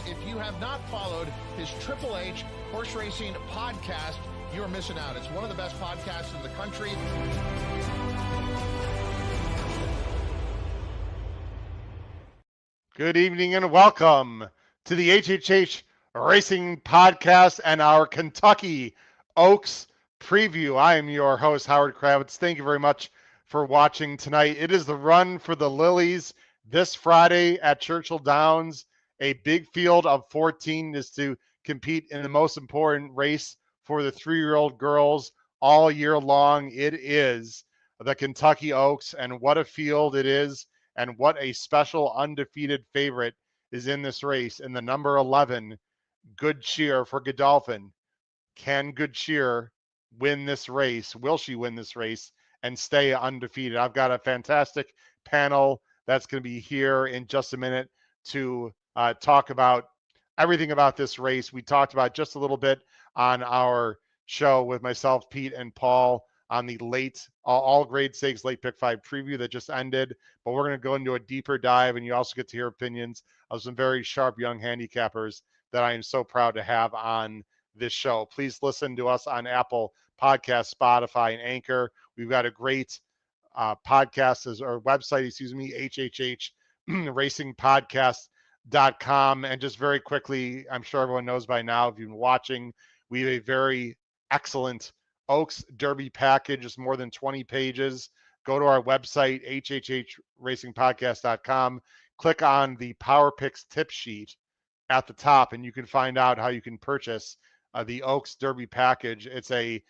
If you have not followed his Triple H horse racing podcast, you're missing out. It's one of the best podcasts in the country. Good evening and welcome to the HHH Racing Podcast and our Kentucky Oaks preview. I am your host, Howard Kravitz. Thank you very much for watching tonight. It is the Run for the Lilies this Friday at Churchill Downs. A big field of 14 is to compete in the most important race for the 3-year-old girls all year long. It is the Kentucky Oaks, and what a field it is, and what a special undefeated favorite is in this race. In the number 11, Good Cheer for Godolphin. Can Good Cheer win this race? Will she win this race and stay undefeated? I've got a fantastic panel that's going to be here in just a minute to talk about everything about this race. We talked about just a little bit on our show with myself, Pete, and Paul on the late all grade stakes late pick 5 preview that just ended, but we're going to go into a deeper dive, and you also get to hear opinions of some very sharp young handicappers that I am so proud to have on this show. Please listen to us on Apple Podcasts, Spotify, and Anchor. We've got a great podcast or website, HHH Racing Podcast.com. And just very quickly, I'm sure everyone knows by now, if you've been watching, we have a very excellent Oaks Derby package. It's more than 20 pages. Go to our website, hhhracingpodcast.com. Click on the Power Picks tip sheet at the top, and you can find out how you can purchase the Oaks Derby package. It's a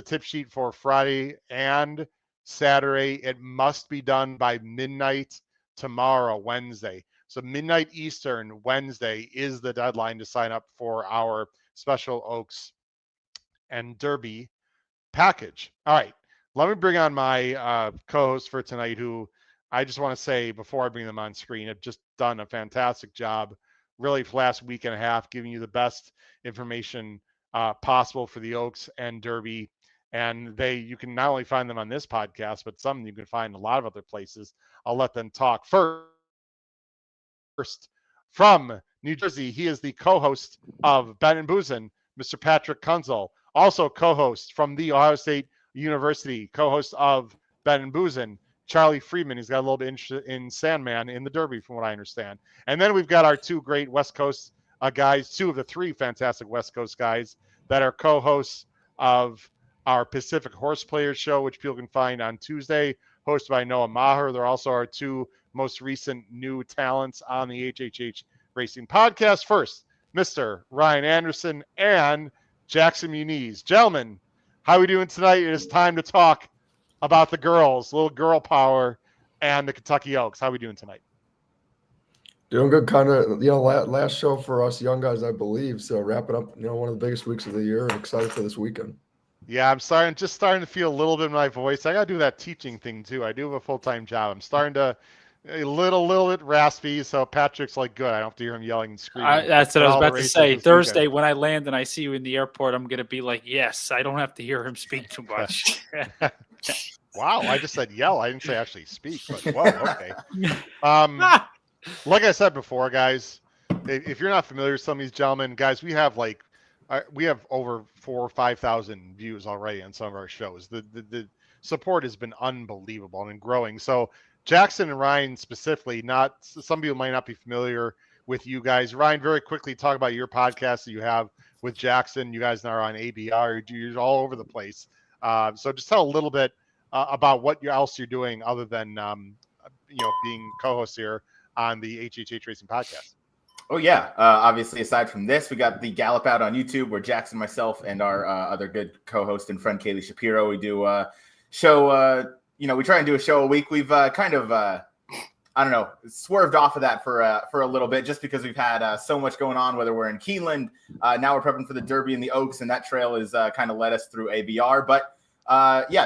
tip sheet for Friday and Saturday. It must be done by midnight tomorrow, Wednesday. So midnight Eastern Wednesday is the deadline to sign up for our special Oaks and Derby package. All right, let me bring on my co-host for tonight, who I just want to say before I bring them on screen, have just done a fantastic job really for the last week and a half, giving you the best information possible for the Oaks and Derby. And you can not only find them on this podcast, but some you can find a lot of other places. I'll let them talk first. From New Jersey, he is the co-host of Ben and Boozin', Mr. Patrick Kunzel. Also co-host from the Ohio State University, co-host of Ben and Boozin', Charlie Friedman. He's got a little bit interested in Sandman in the Derby, from what I understand. And then we've got our two great West Coast guys, two of the three fantastic West Coast guys that are co-hosts of our Pacific Horse Players show, which people can find on Tuesday, hosted by Noah Maher. They're also our two most recent new talents on the HHH Racing Podcast. First, Mr. Ryan Anderson and Jackson Muniz. Gentlemen, how are we doing tonight? It is time to talk about the girls, little girl power, and the Kentucky Oaks. How are we doing tonight? Doing good. Kind of, last show for us young guys, I believe. So wrapping up, one of the biggest weeks of the year, and excited for this weekend. Yeah, I'm starting to feel a little bit in my voice. I got to do that teaching thing too. I do have a full-time job. I'm starting to a little bit raspy, so Patrick's like, good. I don't have to hear him yelling and screaming. That's what I was about to say. Thursday, when I land and I see you in the airport, I'm going to be like, yes, I don't have to hear him speak too much. Wow, I just said yell. I didn't say actually speak, but whoa, okay. Like I said before, guys, if you're not familiar with some of these gentlemen, guys, we have over 4,000 or 5,000 views already on some of our shows. The support has been unbelievable and growing. So Jackson and Ryan specifically, some people might not be familiar with you guys. Ryan, very quickly talk about your podcast that you have with Jackson. You guys are on ABR. You're all over the place. So just tell a little bit about what else you're doing other than being co-host here on the HHH Racing Podcast. Oh, yeah. Obviously, aside from this, we got the Gallop Out on YouTube where Jackson, myself, and our other good co-host and friend Kaylee Shapiro, we do a show. We try and do a show a week. We've swerved off of that for a little bit just because we've had so much going on, whether we're in Keeneland. Now we're prepping for the Derby and the Oaks, and that trail is kind of led us through ABR. But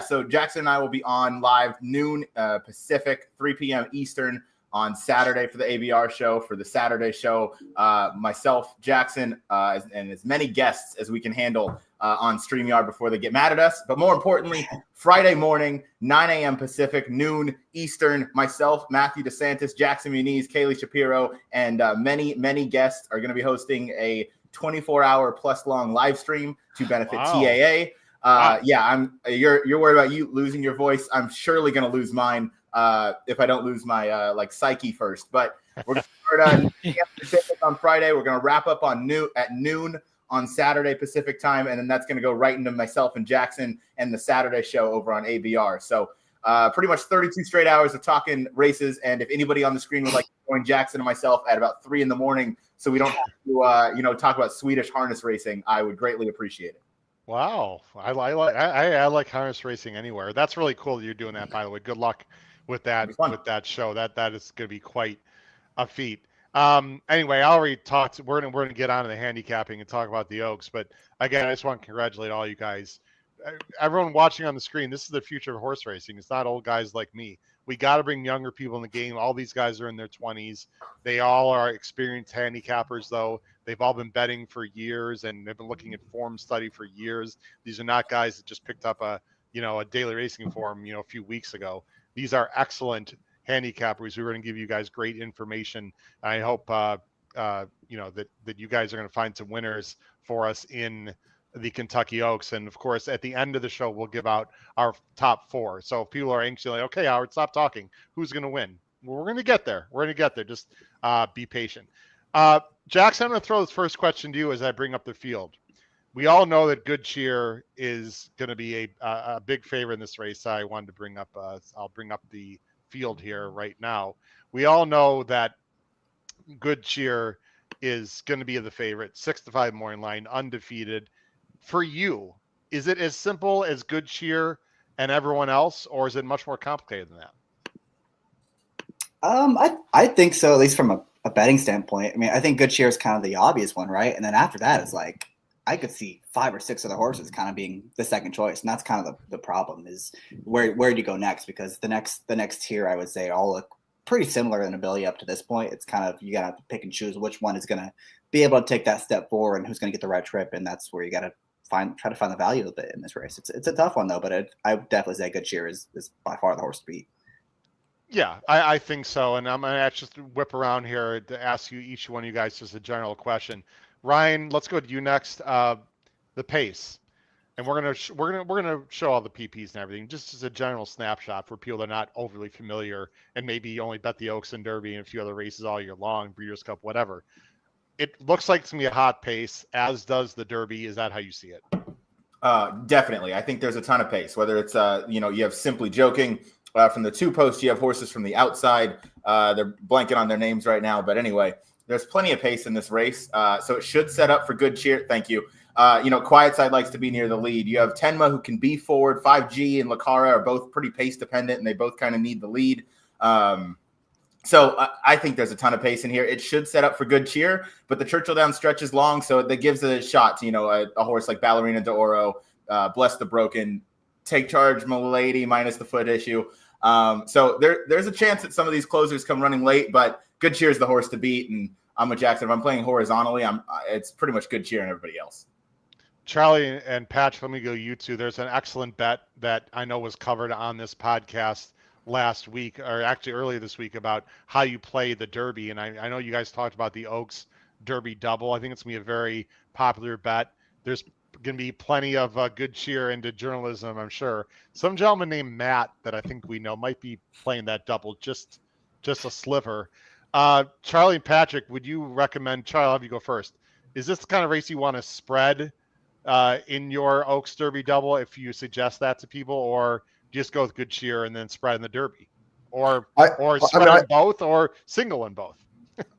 so Jackson and I will be on live noon Pacific, 3 p.m. Eastern on Saturday for the ABR show. For the Saturday show, myself, Jackson, and as many guests as we can handle on StreamYard before they get mad at us. But more importantly, Friday morning, 9 a.m. Pacific, noon Eastern, myself, Matthew DeSantis, Jackson Muniz, Kaylee Shapiro, and many guests are going to be hosting a 24-hour plus long live stream to benefit TAA. Yeah, you're worried about you losing your voice. I'm surely going to lose mine if I don't lose my psyche first. But we're going to start Pacific on Friday. We're going to wrap up at noon on Saturday Pacific time, and then that's going to go right into myself and Jackson and the Saturday show over on ABR. So pretty much 32 straight hours of talking races. And if anybody on the screen would like to join Jackson and myself at about 3 a.m, so we don't have to talk about Swedish harness racing, I would greatly appreciate it. Wow, I like harness racing anywhere. That's really cool that you're doing that. By the way, good luck with that show. That is going to be quite a feat. Anyway, I already talked. We're gonna get on to the handicapping and talk about the Oaks. But again, I just want to congratulate all you guys. Everyone watching on the screen, this is the future of horse racing. It's not old guys like me. We got to bring younger people in the game. All these guys are in their 20s. They all are experienced handicappers, though. They've all been betting for years, and they've been looking at form study for years. These are not guys that just picked up a daily racing form, a few weeks ago. These are excellent handicappers. We're going to give you guys great information. I hope, that you guys are going to find some winners for us in the Kentucky Oaks. And of course, at the end of the show, we'll give out our top 4. So if people are anxious, like, okay, Howard, stop talking. Who's going to win? Well, we're going to get there. Just be patient. Jackson, I'm going to throw this first question to you as I bring up the field. We all know that Good Cheer is going to be a big favorite in this race. I wanted to bring up, I'll bring up the field here right now. We all know that Good Cheer is going to be the favorite, 6-5 morning line, undefeated. For you, is it as simple as Good Cheer and everyone else, or is it much more complicated than that? I think so, at least from a betting standpoint. I mean, I think Good Cheer is kind of the obvious one, right? And then after that, it's like I could see 5 or 6 other horses kind of being the second choice, and that's kind of the problem is where do you go next? Because the next tier, I would say, all look pretty similar in ability up to this point. It's kind of you gotta pick and choose which one is gonna be able to take that step forward and who's gonna get the right trip, and that's where you gotta try to find the value of it in this race. It's a tough one though, but I would definitely say Good Cheer is by far the horse to beat. Yeah, I think so. And I'm gonna just whip around here to ask you each one of you guys just a general question. Ryan, let's go to you next. The pace, and we're gonna show all the PPs and everything, just as a general snapshot for people that are not overly familiar and maybe only bet the Oaks and Derby and a few other races all year long, Breeders' Cup, whatever. It looks like it's gonna be a hot pace, as does the Derby. Is that how you see it? Definitely. I think there's a ton of pace, whether it's, you have Simply Joking from the 2 posts, you have horses from the outside. They're blanking on their names right now. But anyway, there's plenty of pace in this race. So it should set up for Good Cheer. Thank you. Quiet Side likes to be near the lead. You have Tenma, who can be forward. 5G and Lakara are both pretty pace dependent, and they both kind of need the lead. So I think there's a ton of pace in here. It should set up for Good Cheer, but the Churchill Downs stretch is long, so that gives a shot to, a horse like Ballerina d'Oro, Bless the Broken, Take Charge, Milady, minus the foot issue. So there's a chance that some of these closers come running late, but Good Cheer is the horse to beat, and I'm with Jackson. If I'm playing horizontally, it's pretty much Good Cheer and everybody else. Charlie and Patch, let me go you two. There's an excellent bet that I know was covered on this podcast last week, or actually earlier this week, about how you play the Derby. And I know you guys talked about the Oaks Derby double. I think it's going to be a very popular bet. There's going to be plenty of Good Cheer into journalism, I'm sure. Some gentleman named Matt that I think we know might be playing that double, just a sliver. Charlie and Patrick, would you recommend, Charlie, I'll have you go first. Is this the kind of race you want to spread in your Oaks Derby double if you suggest that to people, or just go with Good Cheer and then spread in the Derby, or spread on both, or single in both?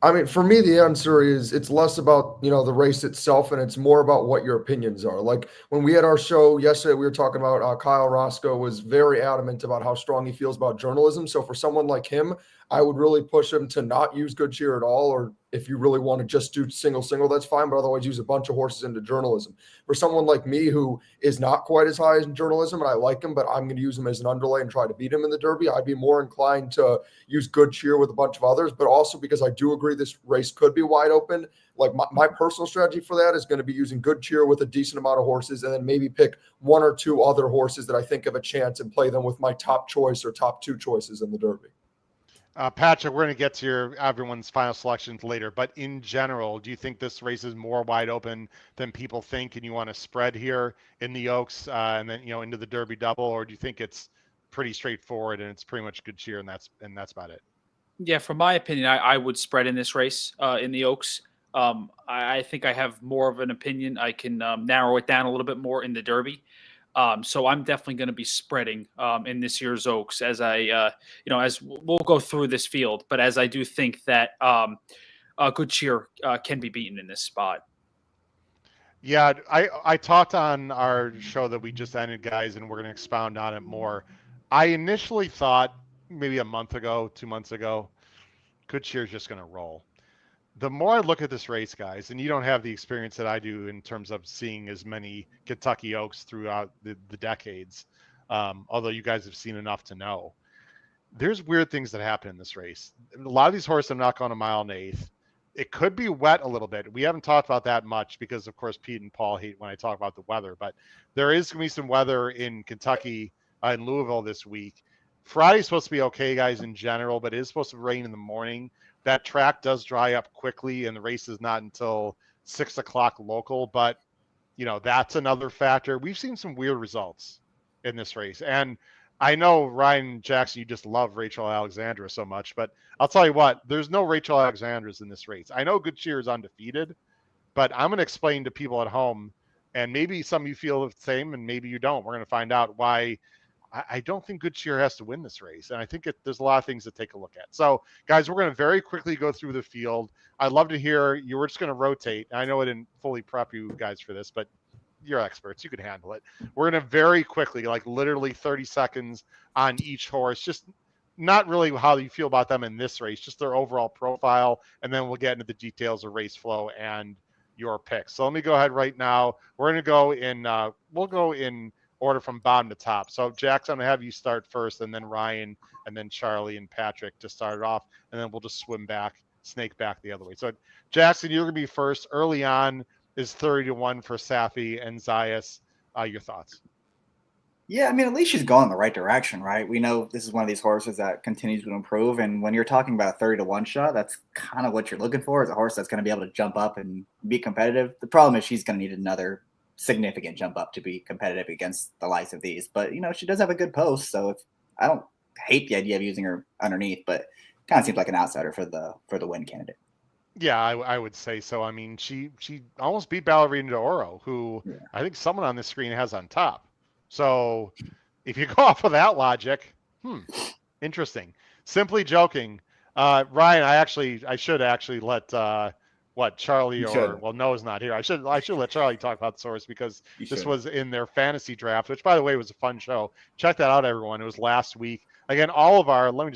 I mean, for me, the answer is it's less about, the race itself, and it's more about what your opinions are. Like when we had our show yesterday, we were talking about Kyle Roscoe was very adamant about how strong he feels about journalism. So for someone like him, I would really push him to not use Good Cheer at all, or If you really want to just do single, that's fine, but otherwise use a bunch of horses into journalism. For someone like me who is not quite as high in journalism, and I like him, but I'm going to use him as an underlay and try to beat him in the Derby, I'd be more inclined to use Good Cheer with a bunch of others, but also because I do agree this race could be wide open. Like my personal strategy for that is going to be using Good Cheer with a decent amount of horses, and then maybe pick one or two other horses that I think have a chance and play them with my top choice or top two choices in the Derby. Patrick, we're going to get to everyone's final selections later, but in general, do you think this race is more wide open than people think, and you want to spread here in the Oaks and then into the Derby double, or do you think it's pretty straightforward and it's pretty much Good Cheer and that's about it? Yeah, from my opinion, I would spread in this race in the Oaks. I think I have more of an opinion. I can narrow it down a little bit more in the Derby. So I'm definitely going to be spreading in this year's Oaks as as we'll go through this field. But as I do think that Good Cheer can be beaten in this spot. Yeah, I talked on our show that we just ended, guys, and we're going to expound on it more. I initially thought maybe a month ago, 2 months ago, Good Cheer is just going to roll. The more I look at this race, guys, and you don't have the experience that I do in terms of seeing as many Kentucky Oaks throughout the decades, although you guys have seen enough to know, there's weird things that happen in this race. A lot of these horses have not gone a mile and an eighth. It could be wet a little bit. We haven't talked about that much because, of course, Pete and Paul hate when I talk about the weather, but there is going to be some weather in Kentucky, in Louisville this week. Friday's supposed to be okay, guys, in general, but it is supposed to rain in the morning. That track does dry up quickly, and the race is not until 6 o'clock local. But, that's another factor. We've seen some weird results in this race. And I know, Ryan Jackson, you just love Rachel Alexandra so much. But I'll tell you what, there's no Rachel Alexandras in this race. I know Good Cheer is undefeated, but I'm going to explain to people at home, and maybe some of you feel the same, and maybe you don't. We're going to find out why I don't think Good Cheer has to win this race. And I think there's a lot of things to take a look at. So, guys, we're going to very quickly go through the field. I'd love to hear you. We're just going to rotate. I know I didn't fully prep you guys for this, but you're experts. You can handle it. We're going to very quickly, like literally 30 seconds on each horse, just not really how you feel about them in this race, just their overall profile. And then we'll get into the details of race flow and your picks. So let me go ahead right now. We're going to go in, we'll go in order from bottom to top. So Jackson, I'm going to have you start first, and then Ryan, and then Charlie and Patrick to start it off. And then we'll just snake back the other way. So Jackson, you're going to be first. Early on is 30-1 for Safi and Zayas. Your thoughts? Yeah, I mean, at least she's going the right direction, right? We know this is one of these horses that continues to improve. And when you're talking about a 30-1 shot, that's kind of what you're looking for, is a horse that's going to be able to jump up and be competitive. The problem is she's going to need another significant jump up to be competitive against the likes of these. But, she does have a good post. So I don't hate the idea of using her underneath, but kind of seems like an outsider for the win candidate. Yeah, I would say so. I mean, she almost beat Ballerina d'Oro, who I think someone on this screen has on top. So if you go off of that logic, interesting. Simply joking. Ryan, I should actually let Charlie Noah's not here. I should let Charlie talk about the horse because this was in their fantasy draft, which by the way was a fun show. Check that out, everyone. It was last week. Again, all of our let me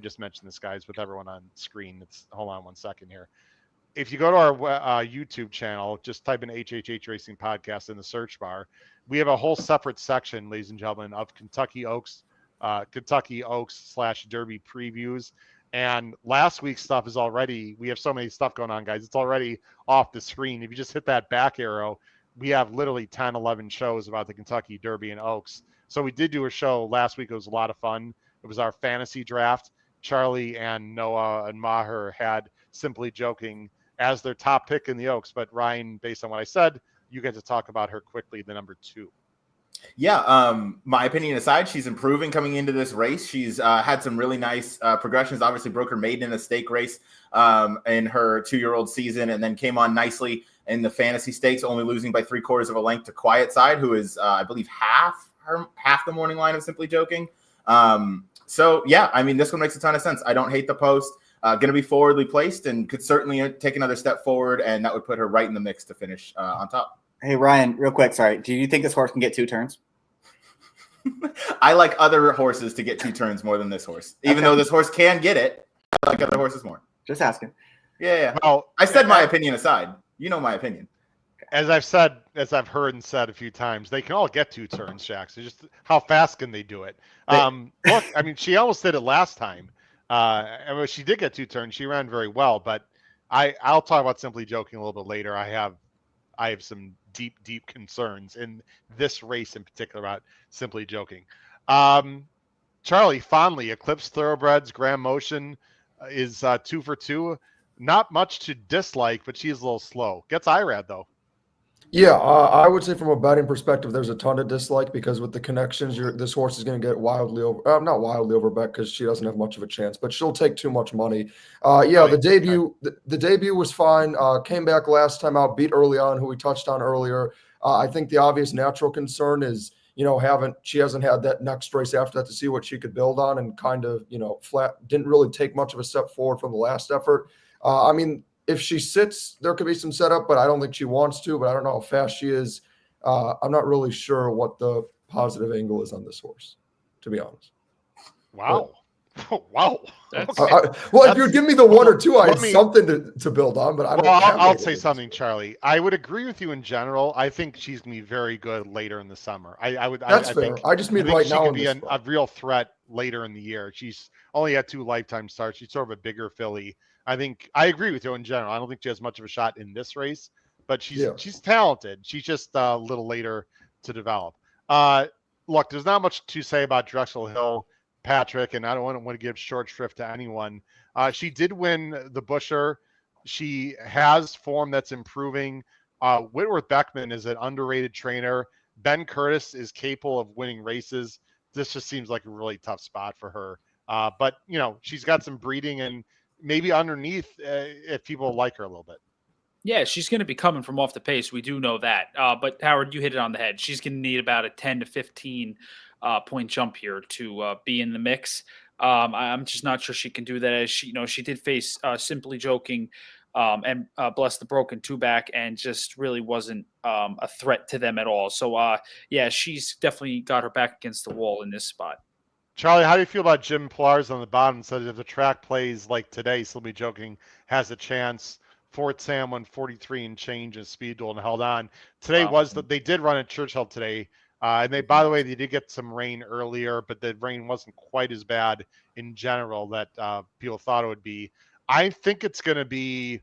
just mention this, guys, with everyone on screen. Hold on 1 second here. If you go to our YouTube channel, just type in HHH Racing Podcast in the search bar. We have a whole separate section, ladies and gentlemen, of Kentucky Oaks / Derby previews. And last week's stuff is already, we have so many stuff going on, guys. It's already off the screen. If you just hit that back arrow, we have literally 10, 11 shows about the Kentucky Derby and Oaks. So we did do a show last week. It was a lot of fun. It was our fantasy draft. Charlie and Noah and Maher had Simply Joking as their top pick in the Oaks. But Ryan, based on what I said, you get to talk about her quickly, the number 2. Yeah, my opinion aside, she's improving coming into this race. She's had some really nice progressions. Obviously broke her maiden in a stake race in her 2-year-old season, and then came on nicely in the fantasy stakes, only losing by 3/4 of a length to Quiet Side, who is, I believe, half the morning line of Simply Joking. So, yeah, I mean, this one makes a ton of sense. I don't hate the post. Going to be forwardly placed and could certainly take another step forward, and that would put her right in the mix to finish on top. Hey, Ryan, real quick, sorry. Do you think this horse can get 2 turns? I like other horses to get 2 turns more than this horse. Even though this horse can get it, I like other horses more. Just asking. Yeah. Well, I said my opinion aside. You know my opinion. as I've heard and said a few times, they can all get 2 turns, Jackson. Just how fast can they do it? Look, I mean, she almost did it last time. I mean, she did get 2 turns. She ran very well, but I'll talk about Simply Joking a little bit later. I have some deep concerns in this race in particular about Simply Joking. Charlie Fondley, Eclipse Thoroughbreds, Grand Motion is 2 for 2. Not much to dislike, but she's a little slow. Gets IRAD though. Yeah, I would say from a betting perspective, there's a ton of dislike because with the connections, this horse is going to get wildly not wildly overbet because she doesn't have much of a chance, but she'll take too much money. The debut was fine. Came back last time out, beat early on, who we touched on earlier. I think the obvious natural concern is, she hasn't had that next race after that to see what she could build on, and kind of, flat, didn't really take much of a step forward from the last effort. I mean, if she sits, there could be some setup, but I don't think she wants to. But I don't know how fast she is. I'm not really sure what the positive angle is on this horse, to be honest. Wow. Wow. If you would give me the 1 or 2, I had something to build on. But I'll say something, Charlie. I would agree with you in general. I think she's going to be very good later in the summer. That's fair. I just mean right now. She could be a real threat later in the year. She's only had 2 lifetime starts. She's sort of a bigger filly. I agree with you in general. I don't think she has much of a shot in this race, but she's talented. She's just a little later to develop. Look, there's not much to say about Drexel Hill, Patrick, and I don't want to give short shrift to anyone. She did win the Busher. She has form that's improving. Whitworth Beckman is an underrated trainer. Ben Curtis is capable of winning races. This just seems like a really tough spot for her. But she's got some breeding and maybe underneath if people like her a little bit. Yeah, she's going to be coming from off the pace. We do know that. But Howard, you hit it on the head. She's going to need about a 10 to 15 point jump here to be in the mix. I'm just not sure she can do that. As she did face Simply Joking and Bless the Broken 2-back, and just really wasn't a threat to them at all. So she's definitely got her back against the wall in this spot. Charlie, how do you feel about Jim Plars on the bottom? So if the track plays like today, Simply Joking has a chance. Fort Sam won 43 and change and speed duel and held on. Today they did run at Churchill today. And by the way, they did get some rain earlier, but the rain wasn't quite as bad in general that people thought it would be. I think it's going to be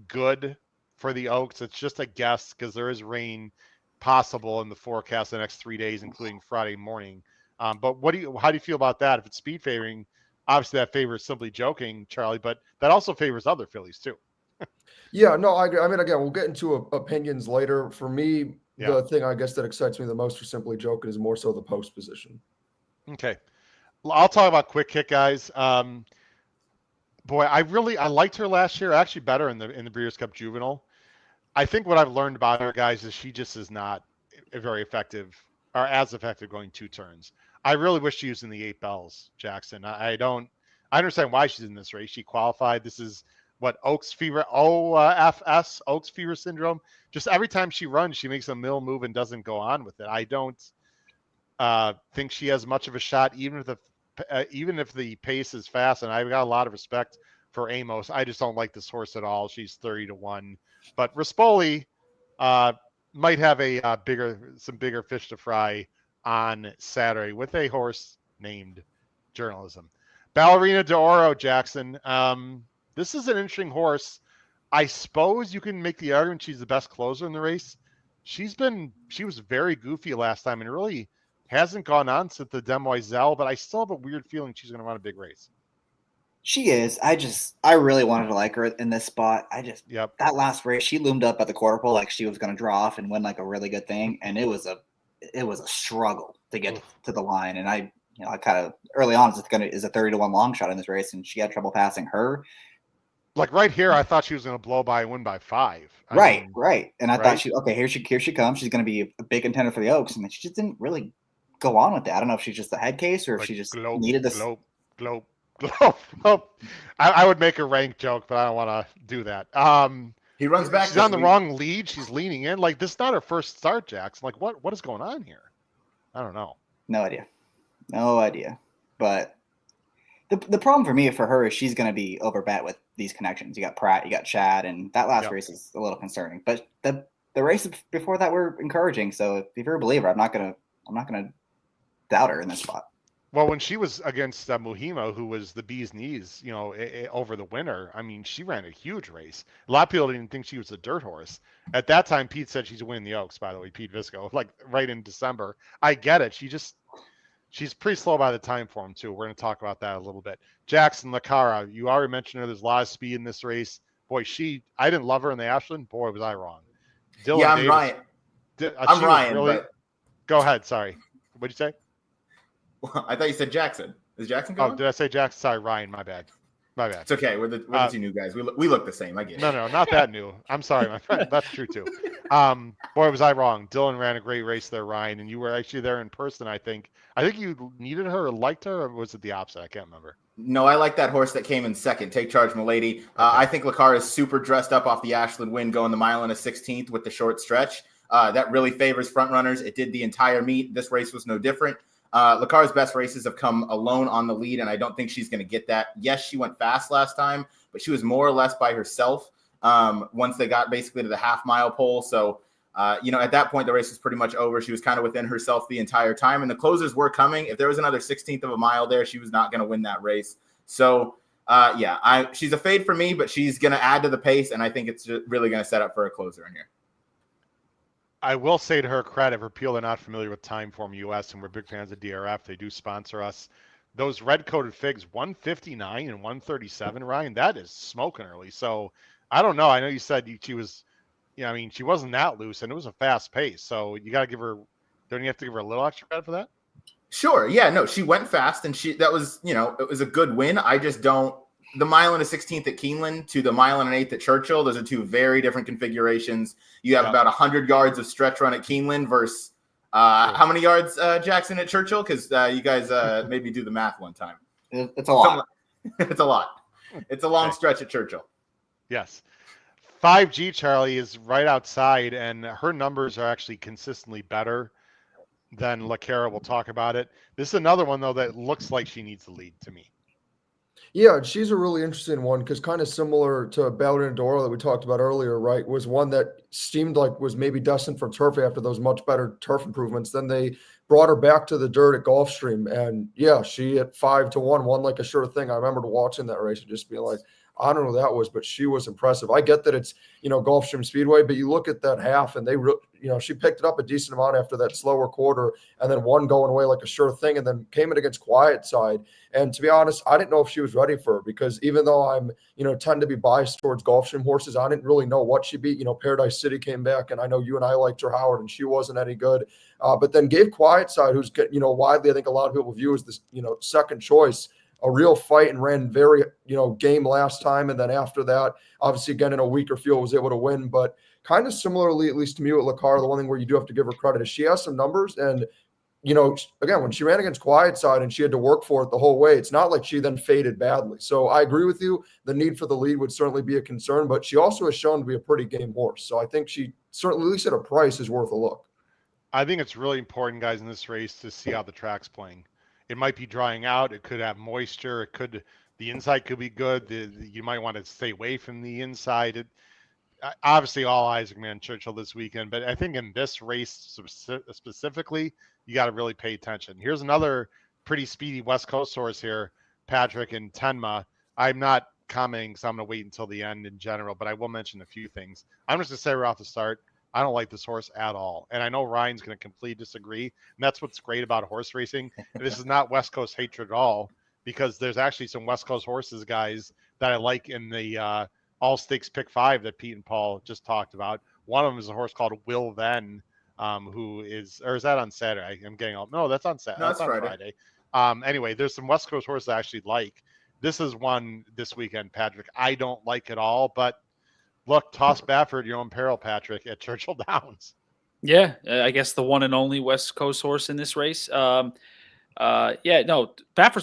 good for the Oaks. It's just a guess because there is rain possible in the forecast the next 3 days, including Friday morning. But how do you feel about that? If it's speed favoring, obviously that favors Simply Joking, Charlie, but that also favors other fillies too. Yeah, no, I agree. I mean, again, we'll get into opinions later. For me, the thing I guess that excites me the most for Simply Joking is more so the post position. Okay. I'll talk about Quick Kick, guys. Boy, I liked her last year, actually better in the Breeders' Cup Juvenile. I think what I've learned about her, guys, is she just is not very effective or as effective going 2 turns. I really wish she was in the 8 bells, Jackson. I understand why she's in this race. She qualified. This is what Oaks fever, OFS, Oaks fever syndrome. Just every time she runs, she makes a mill move and doesn't go on with it. I don't think she has much of a shot, even if the pace is fast. And I've got a lot of respect for Amos. I just don't like this horse at all. She's 30-1, but Rispoli might have some bigger fish to fry on Saturday with a horse named Journalism. Ballerina d'Oro, Jackson. This is an interesting horse. I suppose you can make the argument she's the best closer in the race. She was very goofy last time and really hasn't gone on since the Demoiselle, but I still have a weird feeling she's going to run a big race. She is. I really wanted to like her in this spot. That last race, she loomed up at the quarter pole like she was going to draw off and win like a really good thing. And it was a struggle to get to the line. And I kind of early on is a 30-1 long shot in this race, and she had trouble passing her. Like right here, I thought she was going to blow by and win by 5. Right. And I thought here she comes. She's going to be a big contender for the Oaks, and she just didn't really go on with that. I don't know if she's just a head case or if she just needed this. Globe. I would make a rank joke, but I don't want to do that. He runs back. She's on the wrong lead. She's leaning in. Like, this is not her first start, Jackson. Like, what is going on here? I don't know. No idea. But The problem for me for her is she's going to be overbet with these connections. You got Pratt, you got Chad, and that last race is a little concerning. But the races before that were encouraging. So if you're a believer, I'm not gonna doubt her in this spot. Well, when she was against Muhima, who was the bee's knees, over the winter, I mean, she ran a huge race. A lot of people didn't think she was a dirt horse. At that time, Pete said she's winning the Oaks, by the way, Pete Visco, like right in December. I get it. She's pretty slow by the time for him, too. We're going to talk about that a little bit. Jackson Lacara, you already mentioned her. There's a lot of speed in this race. Boy, I didn't love her in the Ashland. Boy, was I wrong. Dylan I'm Davis, Ryan. I'm Ryan. But... Go ahead. Sorry. What'd you say? Well, I thought you said Jackson. Is Jackson going? Oh, did I say Jackson? Sorry, Ryan. My bad. It's okay. We're the two new guys. We look the same. I get it. No, not that new. I'm sorry, my friend. That's true too. Boy, was I wrong. Dylan ran a great race there, Ryan, and you were actually there in person. I think you needed her or liked her, or was it the opposite? I can't remember. No, I like that horse that came in second. Take Charge, Milady. Okay. I think Lacara is super dressed up off the Ashland win, going the mile and a 16th with the short stretch. That really favors front runners. It did the entire meet. This race was no different. Lacara's best races have come alone on the lead, and I don't think she's going to get that. Yes, she went fast last time, but she was more or less by herself once they got basically to the half-mile pole. So, at that point, the race was pretty much over. She was kind of within herself the entire time, and the closers were coming. If there was another 16th of a mile there, she was not going to win that race. So, she's a fade for me, but she's going to add to the pace, and I think it's really going to set up for a closer in here. I will say to her credit, for people that are not familiar with Timeform US, and we're big fans of DRF, they do sponsor us. Those red-coated figs, 159 and 137, Ryan, that is smoking early. So I don't know. I know you said she was, she wasn't that loose, and it was a fast pace. So you got to give her, don't you have to give her a little extra credit for that? Sure. Yeah, no, she went fast, and that was, it was a good win. I just don't. The mile and a 16th at Keeneland to the mile and an 8th at Churchill, those are two very different configurations. You have about 100 yards of stretch run at Keeneland versus how many yards, Jackson, at Churchill? Because you guys maybe do the math one time. It's a lot. It's a lot. It's a long stretch at Churchill. Yes. 5G, Charlie, is right outside, and her numbers are actually consistently better than Lacara. We'll talk about it. This is another one, though, that looks like she needs the lead to me. Yeah, she's a really interesting one because kind of similar to Ballerina Dora that we talked about earlier, right? Was one that seemed like was maybe destined for turf after those much better turf improvements. Then they brought her back to the dirt at Gulfstream. And yeah, she at 5-1 won like a sure thing. I remember watching that race and just being like, I don't know who that was, but she was impressive. I get that it's, Gulfstream Speedway, but you look at that half and she picked it up a decent amount after that slower quarter and then one going away like a sure thing and then came in against Quiet Side. And to be honest, I didn't know if she was ready for it because even though I'm, tend to be biased towards Gulfstream horses, I didn't really know what she beat. Paradise City came back and I know you and I liked her, Howard, and she wasn't any good. But then gave Quiet Side, who's, widely, I think a lot of people view as this, second choice, a real fight and ran very, game last time. And then after that, obviously, again, in a weaker field, was able to win. But kind of similarly, at least to me with Lacara, the one thing where you do have to give her credit is she has some numbers. And, again, when she ran against Quiet Side and she had to work for it the whole way, it's not like she then faded badly. So I agree with you. The need for the lead would certainly be a concern, but she also has shown to be a pretty game horse. So I think she certainly, at least at a price, is worth a look. I think it's really important, guys, in this race to see how the track's playing. It might be drying out. It could have moisture. The inside could be good. You might want to stay away from the inside. Obviously, all eyes are going to be on Churchill this weekend, but I think in this race specifically, you got to really pay attention. Here's another pretty speedy West Coast horse here, Patrick and Tenma. I'm not commenting, so I'm going to wait until the end in general, but I will mention a few things. I'm just going to say right off the start, I don't like this horse at all. And I know Ryan's going to completely disagree. And that's what's great about horse racing. This is not West Coast hatred at all, because there's actually some West Coast horses, guys, that I like in the all stakes pick 5 that Pete and Paul just talked about. One of them is a horse called Will Then, who is, or is that on Saturday? I'm getting all, no, that's on Saturday. No, that's on Friday. Anyway, there's some West Coast horses I actually like. This is one this weekend, Patrick. I don't like it all, but look, toss Baffert your own peril, Patrick, at Churchill Downs. Yeah, I guess the one and only West Coast horse in this race. Baffert's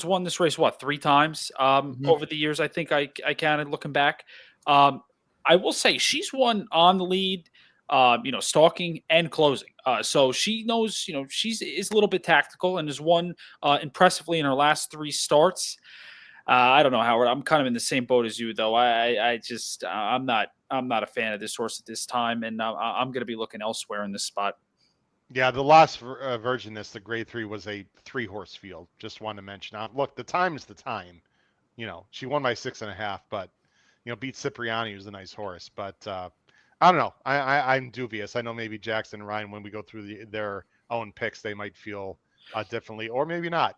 won this race, 3 times over the years, I think I counted looking back. I will say she's won on the lead, stalking and closing. So she knows, is a little bit tactical and has won impressively in her last 3 starts. I don't know, Howard. I'm kind of in the same boat as you, though. I'm not a fan of this horse at this time, and I'm going to be looking elsewhere in this spot. Yeah, the last version, the grade 3 was a 3-horse field. Just wanted to mention. Look, the time is the time. She won by 6.5, but beat Cipriani, who's a nice horse. But I don't know. I'm dubious. I know maybe Jackson and Ryan, when we go through their own picks, they might feel differently, or maybe not.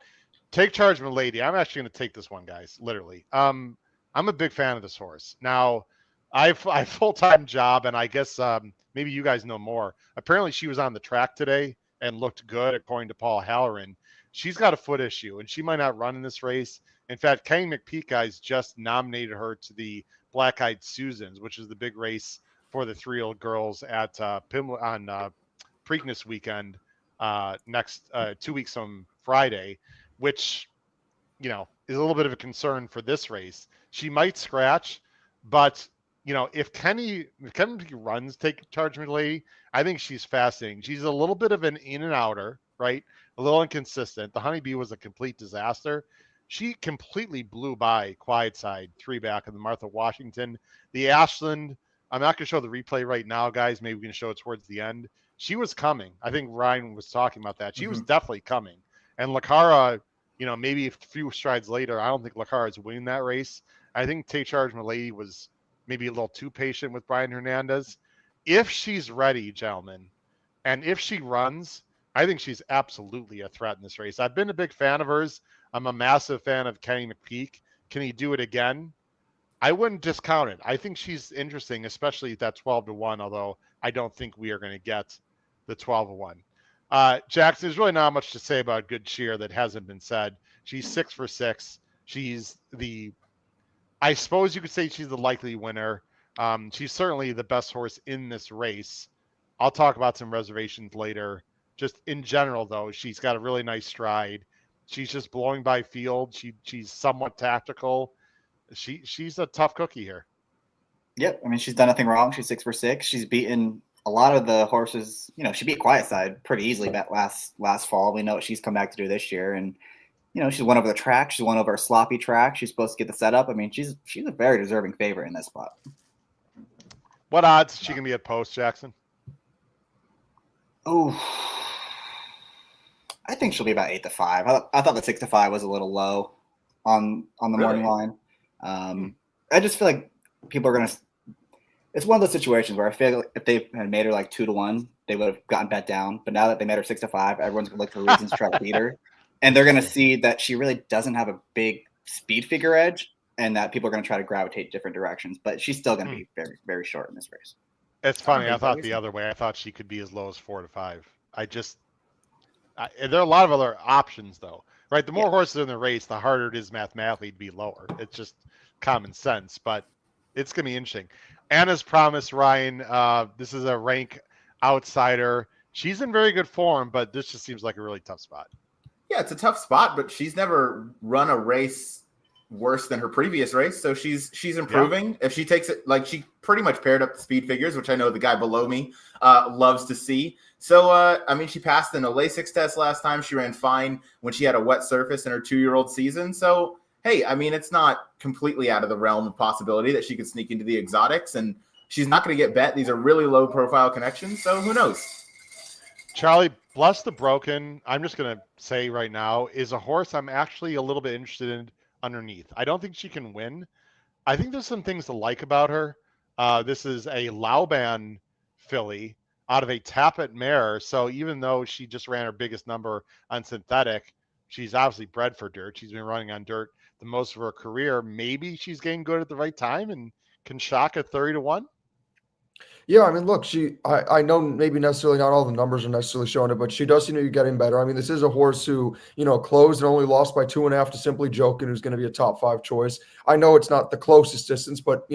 Take Charge, Milady. I'm actually going to take this one, guys. Literally. I'm a big fan of this horse. Now, I have a full-time job, and I guess maybe you guys know more. Apparently, she was on the track today and looked good, according to Paul Halloran. She's got a foot issue, and she might not run in this race. In fact, Kenny McPeak guys just nominated her to the Black Eyed Susans, which is the big race for the 3-year-old girls at on Preakness weekend next 2 weeks from Friday, which is a little bit of a concern for this race. She might scratch, but if Kenny runs Take Charge, Milady, I think she's fascinating. She's a little bit of an in and outer, right? A little inconsistent. The Honeybee was a complete disaster. She completely blew by Quiet Side 3 back in the Martha Washington. The Ashland, I'm not going to show the replay right now, guys. Maybe we can show it towards the end. She was coming. I think Ryan was talking about that. She was definitely coming. And Lacara, maybe a few strides later, I don't think Lacara is winning that race. I think Take Charge, Milady was maybe a little too patient with Brian Hernandez. If she's ready, gentlemen, and if she runs, I think she's absolutely a threat in this race. I've been a big fan of hers. I'm a massive fan of Kenny McPeak. Can he do it again? I wouldn't discount it. I think she's interesting, especially at that 12-1, although I don't think we are going to get the 12-1. Jackson, there's really not much to say about Good Cheer that hasn't been said. She's 6 for 6. She's I suppose you could say she's the likely winner. She's certainly the best horse in this race. I'll talk about some reservations later. Just in general, though, she's got a really nice stride. She's just blowing by field. She's somewhat tactical. She's a tough cookie here. Yep. I mean, she's done nothing wrong. She's 6 for 6. She's beaten a lot of the horses. She beat Quiet Side pretty easily that last fall. We know what she's come back to do this year. And, she's won over the track. She's won over a sloppy track. She's supposed to get the setup. I mean, she's a very deserving favorite in this spot. What odds is she going to be at post, Jackson? Oh, I think she'll be about 8 to 5. I thought the 6 to 5 was a little low on the morning line. I just feel like people are going to. It's one of those situations where I feel like if they had made her like 2 to 1, they would have gotten bet down. But now that they made her 6 to 5, everyone's going to look for reasons to try to beat her, and they're going to see that she really doesn't have a big speed figure edge, and that people are going to try to gravitate different directions. But she's still going to be very, very short in this race. It's funny. I thought the other way. I thought she could be as low as 4 to 5. There are a lot of other options, though, right? The more horses in the race, the harder it is mathematically to be lower. It's just common sense, but it's going to be interesting. And as promised, Ryan, this is a rank outsider. She's in very good form, but this just seems like a really tough spot. Yeah, it's a tough spot, but she's never run a race worse than her previous race, so she's improving. Yeah. If she takes it, like she pretty much paired up the speed figures, which I know the guy below me loves to see. So, I mean, she passed in a Lasix test last time. She ran fine when she had a wet surface in her 2-year-old season. So, hey, I mean, it's not completely out of the realm of possibility that she could sneak into the exotics, and she's not going to get bet. These are really low-profile connections, so who knows? Charlie, Bless the Broken, I'm just going to say right now, is a horse I'm actually a little bit interested in underneath. I don't think she can win. I think there's some things to like about her. This is a Lauban filly out of a Tappet mare, so even though she just ran her biggest number on synthetic, she's obviously bred for dirt. She's been running on dirt the most of her career. Maybe she's getting good at the right time and can shock at 30 to 1. Yeah, I mean, look, I know maybe necessarily not all the numbers are necessarily showing it, but she does seem to be getting better. I mean, this is a horse who, closed and only lost by 2.5 to Simply Joking, who's going to be a top 5 choice. I know it's not the closest distance, but,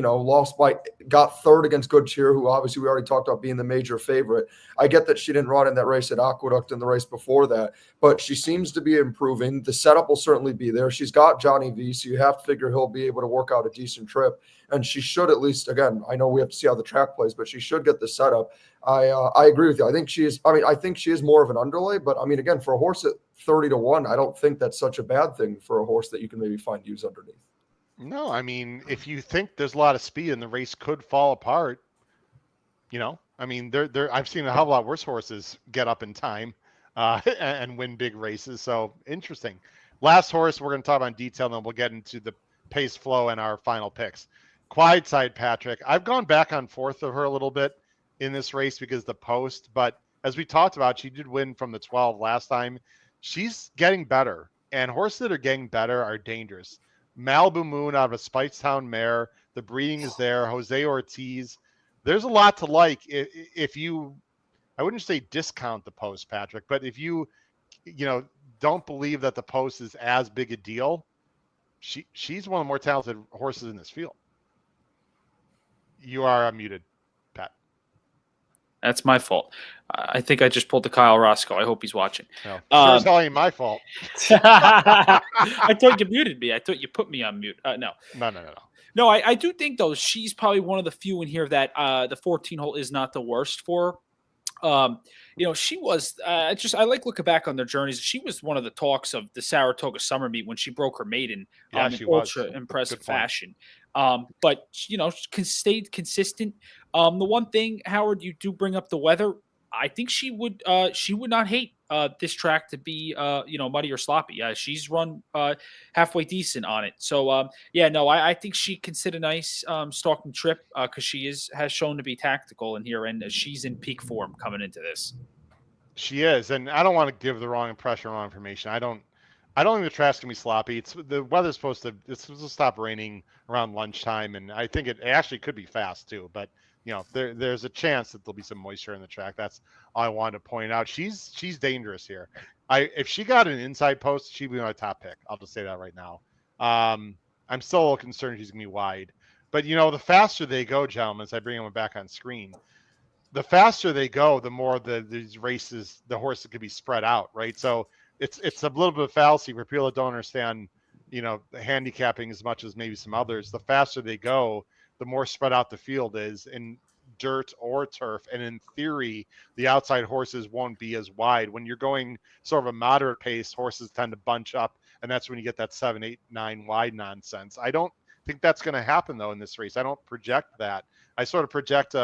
got third against Good Cheer, who obviously we already talked about being the major favorite. I get that she didn't run in that race at Aqueduct in the race before that, but she seems to be improving. The setup will certainly be there. She's got Johnny V, so you have to figure he'll be able to work out a decent trip. And she should at least, again, I know we have to see how the track plays, but she she should get the setup. I agree with you. I think she is more of an underlay, but I mean, again, for a horse at 30-1, I don't think that's such a bad thing for a horse that you can maybe find use underneath. No, I mean, if you think there's a lot of speed and the race could fall apart, I mean, I've seen a hell of a lot worse horses get up in time and win big races. So interesting. Last horse we're going to talk about in detail, and then we'll get into the pace flow and our final picks. Quiet Side, Patrick. I've gone back and forth of her a little bit in this race because the post, but as we talked about, she did win from the 12 last time. She's getting better, and horses that are getting better are dangerous. Malibu Moon out of a Spikestown mare. The breeding is there. Jose Ortiz. There's a lot to like if you, I wouldn't say discount the post, Patrick, but if you don't believe that the post is as big a deal, she's one of the more talented horses in this field. You are unmuted, Pat. That's my fault. I think I just pulled the Kyle Roscoe. I hope he's watching. No, sure as hell ain't my fault. I thought you muted me. I thought you put me on mute. No. No, I do think, though, she's probably one of the few in here that the 14 hole is not the worst for her. She was I like looking back on their journeys. She was one of the talks of the Saratoga Summer Meet when she broke her maiden in ultra impressive fashion. But stayed consistent. The one thing, Howard, you do bring up the weather. I think she would not hate this track to be muddy or sloppy. She's run halfway decent on it. So I think she can sit a nice stalking trip because she has shown to be tactical in here, and she's in peak form coming into this. She is, and I don't want to give the wrong impression or wrong information. I don't think the track's gonna be sloppy. The weather's supposed to stop raining around lunchtime, and I think it actually could be fast too. But there's a chance that there'll be some moisture in the track. That's all I wanted to point out. She's dangerous here. If she got an inside post, she'd be my top pick. I'll just say that right now. I'm still a little concerned she's gonna be wide. But the faster they go, gentlemen, as I bring them back on screen, the faster they go, the more these races, the horses could be spread out, right? So it's a little bit of fallacy for people that don't understand, the handicapping as much as maybe some others. The faster they go, the more spread out the field is in dirt or turf. And in theory, the outside horses won't be as wide. When you're going sort of a moderate pace, horses tend to bunch up, and that's when you get that 7, 8, 9 wide nonsense. I don't think that's going to happen, though, in this race. I don't project that. I sort of project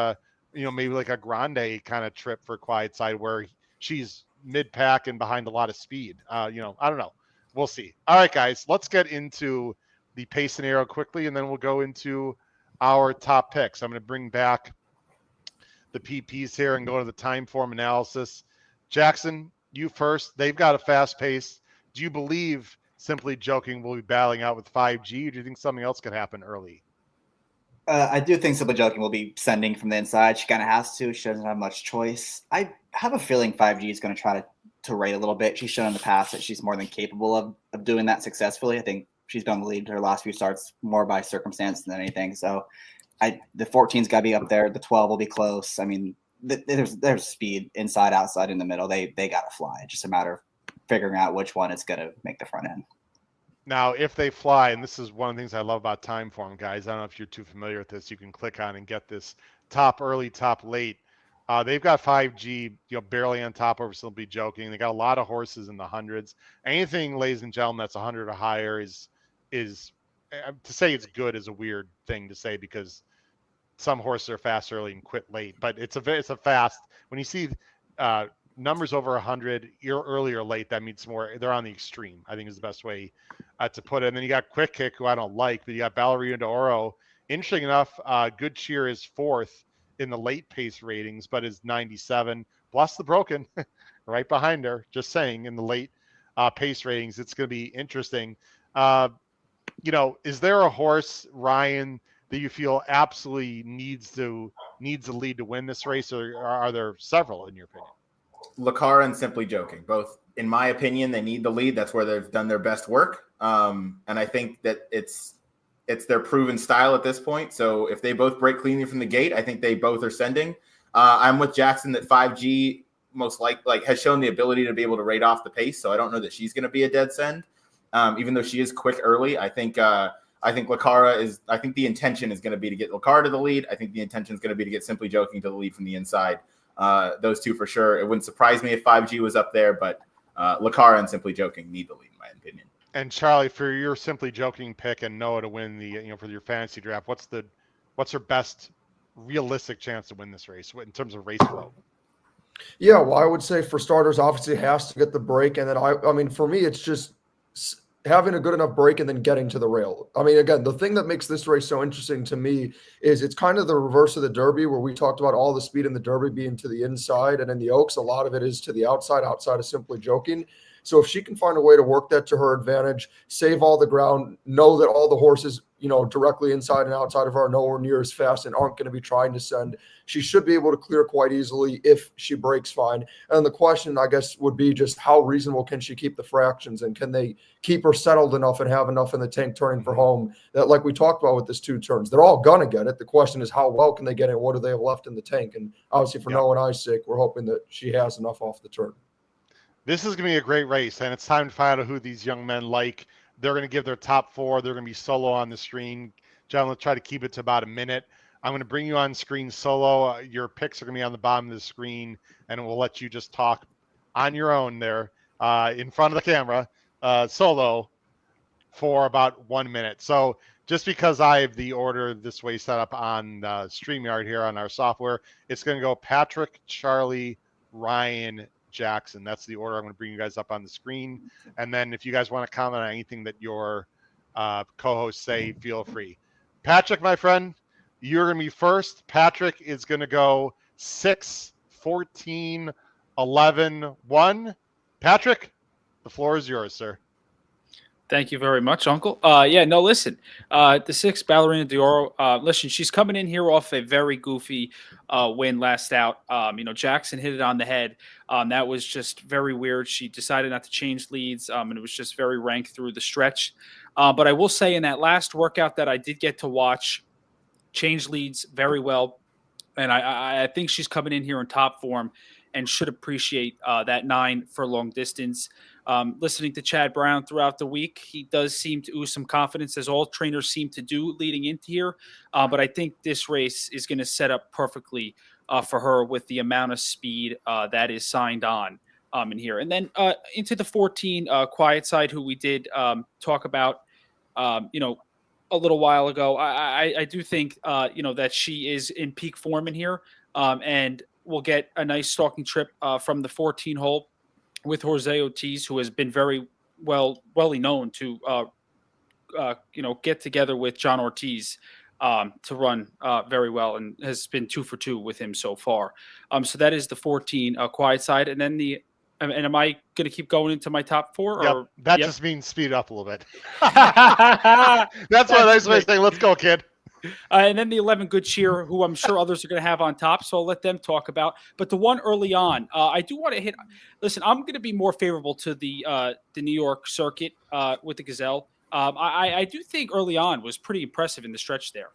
maybe like a grande kind of trip for Quiet Side where she's mid-pack and behind a lot of speed. I don't know. We'll see. All right, guys, let's get into the pace scenario quickly, and then we'll go into our top picks. I'm going to bring back the PPs here and go to the time form analysis. Jackson, you first. They've got a fast pace. Do you believe Simply Joking will be battling out with 5G, or do you think something else could happen early? I do think Simply Joking will be sending from the inside. She kind of has to. She doesn't have much choice. I have a feeling 5G is going to try to rate a little bit. She's shown in the past that she's more than capable of doing that successfully. I think she's done the lead her last few starts more by circumstance than anything. So the 14's got to be up there. The 12 will be close. I mean, there's speed inside, outside, in the middle. They got to fly. It's just a matter of figuring out which one is going to make the front end. Now, if they fly, and this is one of the things I love about time form, guys, I don't know if you're too familiar with this, you can click on and get this top early, top late. They've got 5G, barely on top over Simply Joking. They got a lot of horses in the hundreds. Anything, ladies and gentlemen, that's 100 or higher is to say it's good is a weird thing to say because some horses are fast early and quit late. But it's a fast. When you see numbers over 100, early or late, that means more. They're on the extreme, I think is the best way to put it. And then you got Quick Kick, who I don't like, but you got Ballerina d'Oro. Interesting enough, Good Cheer is fourth in the late pace ratings, but is 97. Plus the Broken, right behind her. Just saying, in the late pace ratings, it's going to be interesting. Is there a horse, Ryan, that you feel absolutely needs the lead to win this race, or are there several in your opinion? Lakara and Simply Joking, both, in my opinion, they need the lead. That's where they've done their best work. And I think that it's their proven style at this point. So if they both break cleanly from the gate, I think they both are sending. I'm with Jackson that 5G most likely has shown the ability to be able to rate off the pace. So I don't know that she's going to be a dead send. Even though she is quick early, I think I think the intention is going to be to get Lacara to the lead. I think the intention is going to be to get Simply Joking to the lead from the inside. Those two for sure. It wouldn't surprise me if 5G was up there, but Lacara and Simply Joking need the lead, in my opinion. And Charlie, for your Simply Joking pick and Noah to win for your fantasy draft, what's her best realistic chance to win this race in terms of race flow? Yeah, well, I would say for starters, obviously has to get the break, and then I mean, for me, it's just having a good enough break and then getting to the rail. I mean, again, the thing that makes this race so interesting to me is it's kind of the reverse of the Derby, where we talked about all the speed in the Derby being to the inside, and in the Oaks, a lot of it is to the outside of Simply Joking. So if she can find a way to work that to her advantage, save all the ground, know that all the horses, directly inside and outside of her are nowhere near as fast and aren't going to be trying to send, she should be able to clear quite easily if she breaks fine. And the question, I guess, would be just how reasonable can she keep the fractions, and can they keep her settled enough and have enough in the tank turning for home that, like we talked about with this 2 turns, they're all going to get it. The question is how well can they get it? What do they have left in the tank? And obviously for Noah and I's sake, we're hoping that she has enough off the turn. This is going to be a great race, and it's time to find out who these young men like. They're going to give their top 4. They're going to be solo on the screen. John, let's try to keep it to about a minute. I'm going to bring you on screen solo. Your picks are going to be on the bottom of the screen, and we'll let you just talk on your own there in front of the camera, solo, for about 1 minute. So just because I have the order this way set up on StreamYard here on our software, it's going to go Patrick, Charlie, Ryan, Jackson. That's the order I'm going to bring you guys up on the screen. And then if you guys want to comment on anything that your co-hosts say, feel free. Patrick, my friend, you're going to be first. Patrick is going to go 6, 14, 11, 1. Patrick, the floor is yours, sir. Thank you very much, Uncle. Listen, the 6 Ballerina d'Oro, listen, she's coming in here off a very goofy win last out. Jackson hit it on the head. That was just very weird. She decided not to change leads, and it was just very rank through the stretch. But I will say in that last workout that I did get to watch, change leads very well. And I think she's coming in here in top form and should appreciate that 9 furlong distance. Listening to Chad Brown throughout the week, he does seem to ooze some confidence, as all trainers seem to do leading into here. But I think this race is going to set up perfectly for her with the amount of speed that is signed on in here. And then into the 14 Quiet Side, who we did talk about, a little while ago. I do think, that she is in peak form in here, and we'll get a nice stalking trip from the 14 hole with Jose Ortiz, who has been very well known to, get together with John Ortiz to run very well, and has been 2 for 2 with him so far. So that is the 14 Quiet Side. And then and am I going to keep going into my top 4? Yep. Or That just means speed up a little bit. That's what I was saying. Let's go, kid. And then the 11 Good Cheer, who I'm sure others are going to have on top, so I'll let them talk about. But the one early on, I do want to hit. Listen, I'm going to be more favorable to the New York circuit with the Gazelle. I do think early on was pretty impressive in the stretch there.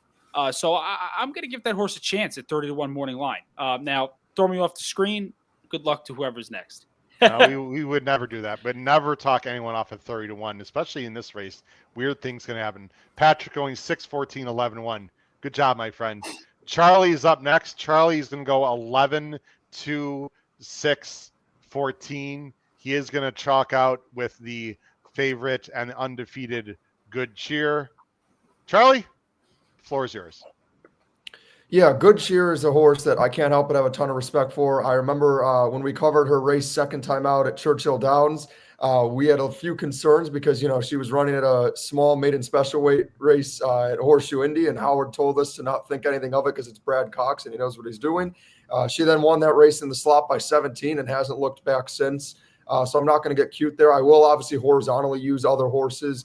So I'm going to give that horse a chance at 30-1 morning line. Now, throw me off the screen. Good luck to whoever's next. No, we would never do that, but never talk anyone off at 30-1, especially in this race. Weird things can happen. Patrick going 6, 14, 11, 1. Good job, my friend. Charlie is up next. Charlie is going to go 11, 2, 6, 14. He is going to chalk out with the favorite and undefeated Good Cheer. Charlie, the floor is yours. Yeah, Good Cheer is a horse that I can't help but have a ton of respect for. I remember when we covered her race second time out at Churchill Downs, we had a few concerns because, she was running at a small maiden special weight race at Horseshoe Indy, and Howard told us to not think anything of it because it's Brad Cox and he knows what he's doing. She then won that race in the slot by 17 and hasn't looked back since. So I'm not going to get cute there. I will obviously horizontally use other horses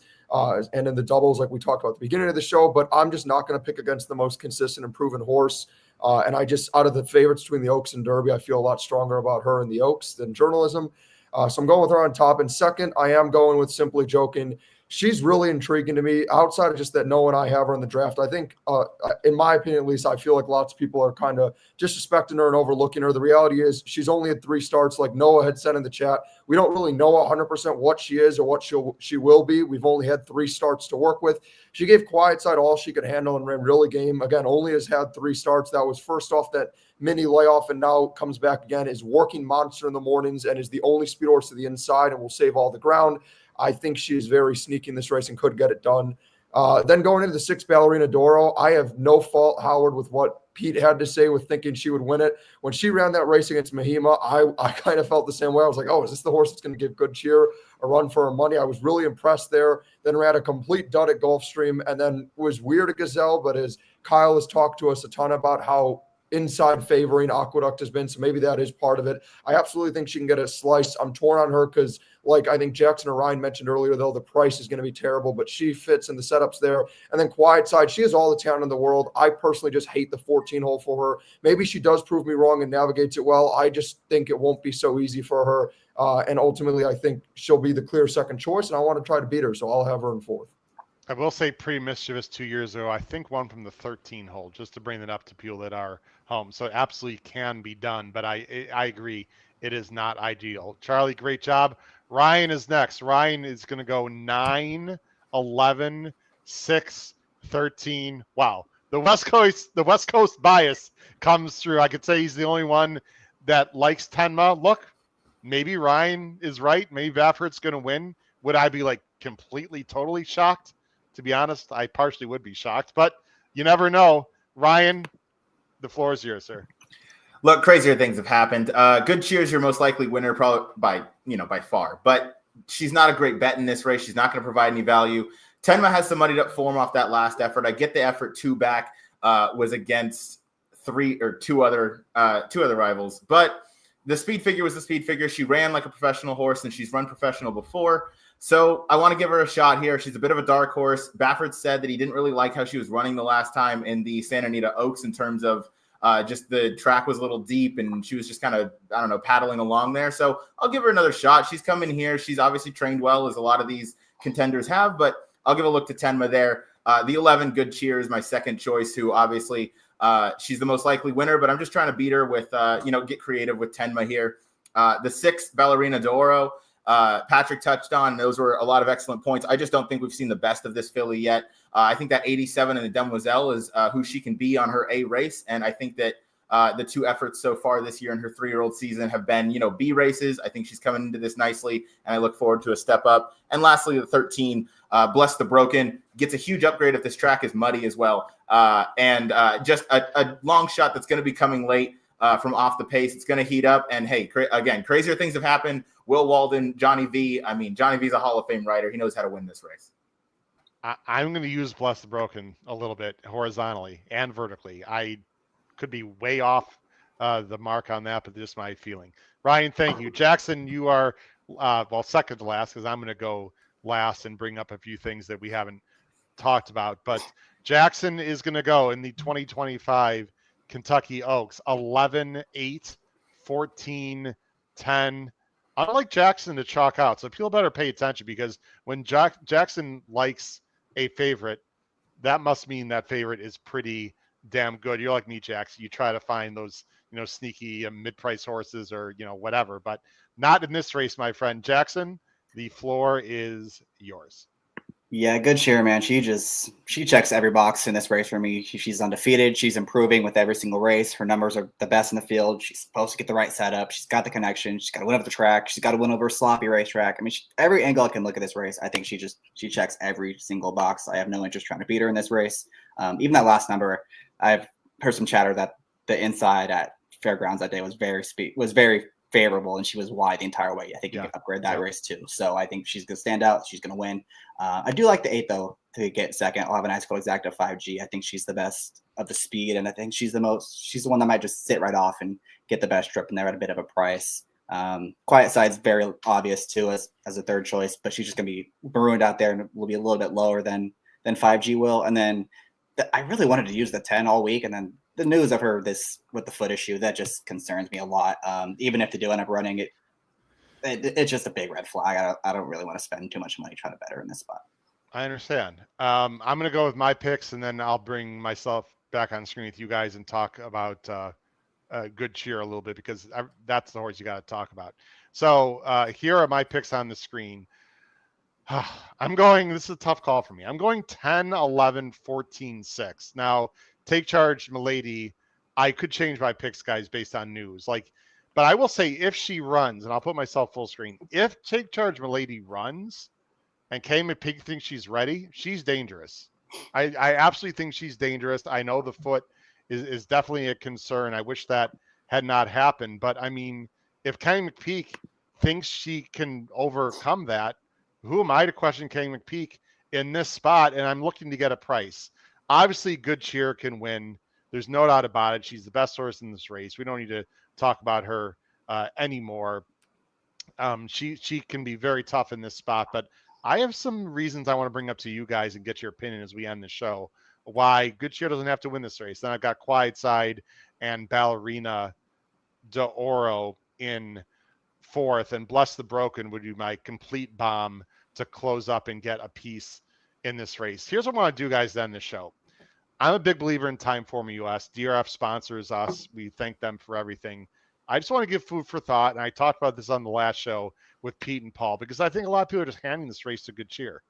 and in the doubles like we talked about at the beginning of the show, but I'm just not going to pick against the most consistent and proven horse. And I just, out of the favorites between the Oaks and Derby, I feel a lot stronger about her in the Oaks than journalism. So I'm going with her on top. And second, I am going with Simply Joking. she's really intriguing to me outside of just that Noah and I have her in the draft. I think, in my opinion, at least, I feel like lots of people are kind of disrespecting her and overlooking her. The reality is she's only had 3 starts. Like Noah had said in the chat, we don't really know 100% what she is or what she will be. We've only had 3 starts to work with. She gave quiet side all she could handle and ran really game. Again, only has had 3 starts. That was first off that mini layoff and now comes back again, is working monster in the mornings and is the only speed horse to the inside and will save all the ground. I think she is very sneaky in this race and could get it done. Then going into the 6 Ballerina Doro, I have no fault, Howard, with what Pete had to say with thinking she would win it. When she ran that race against Mahima, I kind of felt the same way. I was like, oh, is this the horse that's going to give Good Cheer a run for her money? I was really impressed there. Then ran a complete dud at Gulfstream and then was weird at Gazelle, but as Kyle has talked to us a ton about how inside favoring Aqueduct has been, so maybe that is part of it. I absolutely think she can get a slice. I'm torn on her because, like I think Jackson or Ryan mentioned earlier, though, the price is going to be terrible, but she fits in the setups there. And then Quiet Side, she has all the talent in the world. I personally just hate the 14 hole for her. Maybe she does prove me wrong and navigates it well. I just think it won't be so easy for her. And ultimately, I think she'll be the clear second choice, and I want to try to beat her, so I'll have her in 4th. I will say pretty mischievous 2 years ago. I think one from the 13 hole, just to bring it up to people that are home. So it absolutely can be done, but I agree. It is not ideal. Charlie, great job. Ryan is next. Ryan is going to go 9, 11, 6, 13. Wow. The West Coast bias comes through. I could say he's the only one that likes Tenma. Look, maybe Ryan is right. Maybe Vaffert's going to win. Would I be like completely, totally shocked? To be honest, I partially would be shocked, but you never know. Ryan, the floor is yours, sir. Look, crazier things have happened. Good Cheer's your most likely winner, probably by far. But she's not a great bet in this race. She's not going to provide any value. Tenma has some muddied up form off that last effort. I get the effort 2 back was against 2 other rivals, but the speed figure was the speed figure. She ran like a professional horse, and she's run professional before. So I want to give her a shot here. She's a bit of a dark horse. Baffert said that he didn't really like how she was running the last time in the Santa Anita Oaks in terms of just the track was a little deep and she was just kind of, paddling along there. So I'll give her another shot. She's come in here. She's obviously trained well, as a lot of these contenders have, but I'll give a look to Tenma there. The 11, Good Cheer, is my second choice, who obviously she's the most likely winner, but I'm just trying to beat her with, get creative with Tenma here. The 6, Ballerina Doro. Patrick touched on. Those were a lot of excellent points. I just don't think we've seen the best of this filly yet. I think that 87 in the Demoiselle is who she can be on her A race. And I think that the 2 efforts so far this year in her 3-year-old season have been, B races. I think she's coming into this nicely, and I look forward to a step up. And lastly, the 13, Bless the Broken, gets a huge upgrade if this track is muddy as well. Just a long shot that's going to be coming late from off the pace. It's going to heat up. And hey, again, crazier things have happened. Will Walden, Johnny V. I mean, Johnny V's a Hall of Fame rider. He knows how to win this race. I'm going to use Bless the Broken a little bit horizontally and vertically. I could be way off the mark on that, but just my feeling. Ryan, thank you. Jackson, you are, second to last, because I'm going to go last and bring up a few things that we haven't talked about. But Jackson is going to go in the 2025 Kentucky Oaks, 11, 8, 14, 10. I like Jackson to chalk out, so people better pay attention, because when Jackson likes a favorite, that must mean that favorite is pretty damn good. You're like me, Jackson. You try to find those, sneaky mid-price horses or, whatever, but not in this race, my friend. Jackson, the floor is yours. Yeah, Good Cheer, man. She checks every box in this race for me. She's undefeated. She's improving with every single race. Her numbers are the best in the field. She's supposed to get the right setup. She's got the connection. She's got to win over the track. She's got to win over a sloppy racetrack. I mean, every angle I can look at this race, I think she checks every single box. I have no interest trying to beat her in this race. Even that last number, I've heard some chatter that the inside at Fairgrounds that day was very favorable, and she was wide the entire way. I think you can upgrade that race too. So I think she's going to stand out. She's going to win. I do like the 8 though to get second. I'll have a nice full exacta 5G. I think she's the best of the speed, and I think she's the one that might just sit right off and get the best trip in there at a bit of a price. Quiet Side's very obvious too as a third choice, but she's just going to be marooned out there and will be a little bit lower than 5G will. And then I really wanted to use the 10 all week, and then the news of her with the foot issue, that just concerns me a lot. Even if they do end up running it, it's just a big red flag. I don't really want to spend too much money trying to bet her in this spot. I understand. I'm going to go with my picks, and then I'll bring myself back on screen with you guys and talk about Good Cheer a little bit, because that's the horse you got to talk about. So here are my picks on the screen. I'm going, this is a tough call for me. I'm going 10, 11, 14, 6. Now, Take Charge, Milady, I could change my picks, guys, based on news. But I will say, if she runs, and I'll put myself full screen, if Take Charge, Milady runs, and Kay McPeak thinks she's ready, she's dangerous. I absolutely think she's dangerous. I know the foot is definitely a concern. I wish that had not happened. But I mean, if Kay McPeak thinks she can overcome that, who am I to question Kay McPeak in this spot? And I'm looking to get a price. Obviously, Good Cheer can win. There's no doubt about it. She's the best horse in this race. We don't need to talk about her anymore. She can be very tough in this spot, but I have some reasons I want to bring up to you guys and get your opinion as we end the show. Why Good Cheer doesn't have to win this race. Then I've got Quiet Side and Ballerina de Oro in fourth, and Bless the Broken would be my complete bomb to close up and get a piece in this race. Here's what I want to do, guys, to end the show. I'm a big believer in Timeform US. DRF sponsors us. We thank them for everything. I just want to give food for thought, and I talked about this on the last show with Pete and Paul, because I think a lot of people are just handing this race to Good Cheer.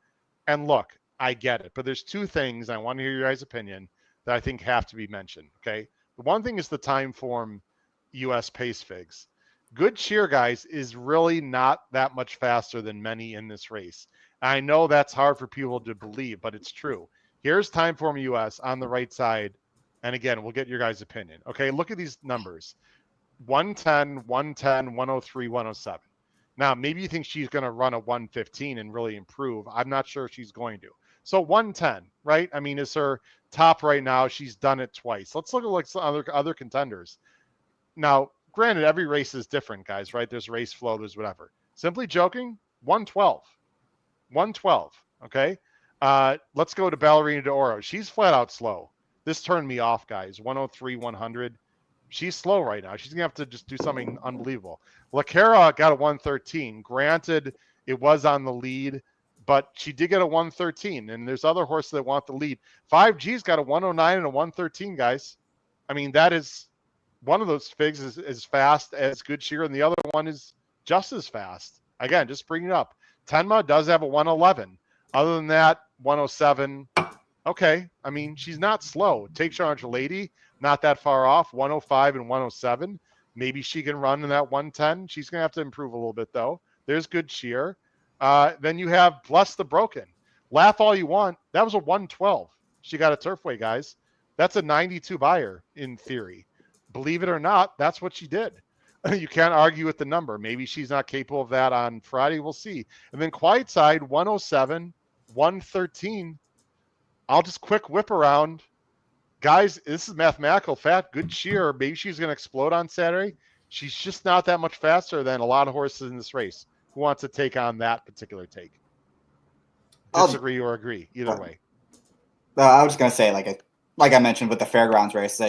And look, I get it, but there's two things, and I want to hear your guys' opinion, that I think have to be mentioned, okay? The one thing is the Timeform US pace figs. Good Cheer, guys, is really not that much faster than many in this race. I know that's hard for people to believe, but it's true. Here's Timeform US on the right side, and again, we'll get your guys' opinion. Okay, look at these numbers. 110, 110, 103, 107. Now, maybe you think she's going to run a 115 and really improve. I'm not sure she's going to. So 110, right? I mean, is her top right now. She's done it twice. Let's look at some other contenders. Now, granted, every race is different, guys, right? There's race flow, there's whatever. Simply Joking, 112. 112, okay? Let's go to Ballerina de Oro. She's flat out slow. This turned me off, guys. 103, 100. She's slow right now. She's going to have to just do something unbelievable. LaCara got a 113. Granted, it was on the lead, but she did get a 113, and there's other horses that want the lead. 5G's got a 109 and a 113, guys. I mean, that is one of those figs is as fast as Good Cheer, and the other one is just as fast. Again, just bring it up. Tenma does have a 111. Other than that, 107. Okay, I mean, she's not slow. Take Charge Lady, not that far off, 105 and 107. Maybe she can run in that 110. She's going to have to improve a little bit, though. There's Good Cheer. Then you have Bless the Broken. Laugh all you want. That was a 112. She got a Turfway, guys. That's a 92 buyer in theory. Believe it or not, that's what she did. You can't argue with the number. Maybe she's not capable of that on Friday. We'll see. And then Quiet Side, 107, 113. I'll just quick whip around. Guys, this is mathematical fact. Good Cheer. Maybe she's going to explode on Saturday. She's just not that much faster than a lot of horses in this race. Who wants to take on that particular take? Disagree or agree? Either way. I was just going to say, like I mentioned with the fairgrounds race,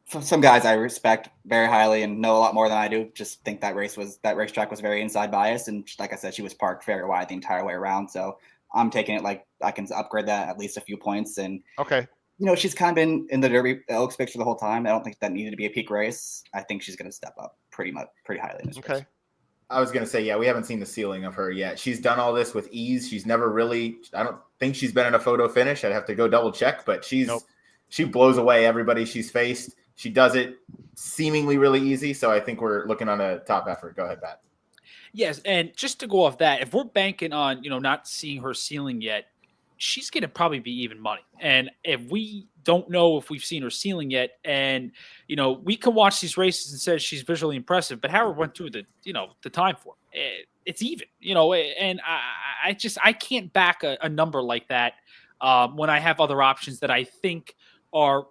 some guys I respect very highly and know a lot more than I do. Just think that racetrack was very inside biased, and like I said, she was parked very wide the entire way around. So I'm taking it like I can upgrade that at least a few points. And okay, she's kind of been in the Derby Oaks picture the whole time. I don't think that needed to be a peak race. I think she's going to step up pretty highly in this race. I was going to say, yeah, we haven't seen the ceiling of her yet. She's done all this with ease. She's never really, I don't think she's been in a photo finish. I'd have to go double check, but she blows away everybody she's faced. She does it seemingly really easy. So I think we're looking on a top effort. Go ahead, Pat. Yes, and just to go off that, if we're banking on, not seeing her ceiling yet, she's going to probably be even money. And if we don't know if we've seen her ceiling yet, and, we can watch these races and say she's visually impressive, but Howard went through the time for it. It's even, and I can't back a number like that when I have other options that I think are,